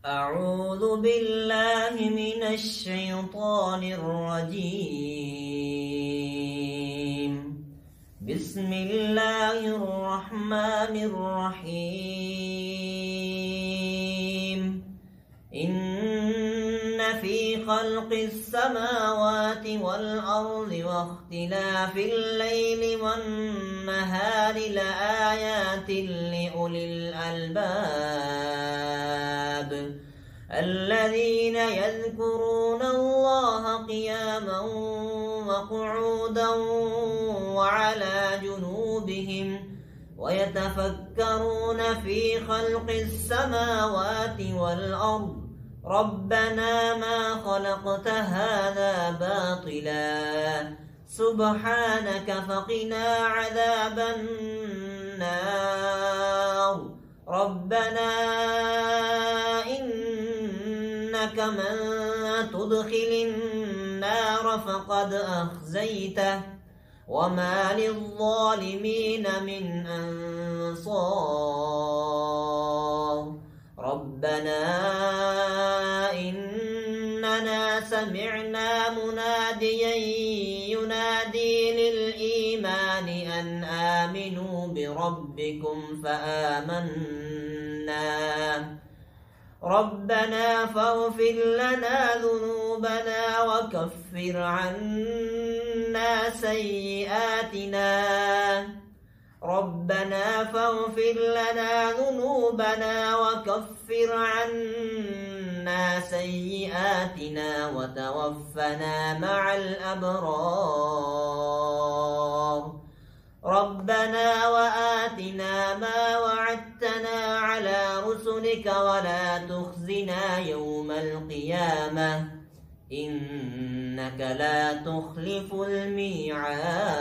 أعوذ بالله من الشيطان الرجيم. بسم الله الرحمن الرحيم. إن في خلق السماوات والأرض واختلاف الليل والنهار لآيات لأولي الألباب الذين يذكرون الله قياما وقعودا وعلى جنوبهم ويتفكرون في خلق السماوات والأرض ربنا ما خلقت هذا باطلا سبحانك فقنا عذاب النار. ربنا إنك من تدخل النار فقد أخزيته وما للظالمين من أنصار. ربنا إننا سمعنا مناديا ينادي للإيمان أن آمنوا بربكم فآمنا. ربنا فاغفر لنا ذنوبنا وكفر عنا سيئاتنا. ربنا فاغفر لنا ذنوبنا وكفر عنا سيئاتنا وتوفنا مع الأبرار. ربنا وآتنا ما وعدتنا على رسلك ولا تخزنا يوم القيامة إنك لا تخلف الميعاد.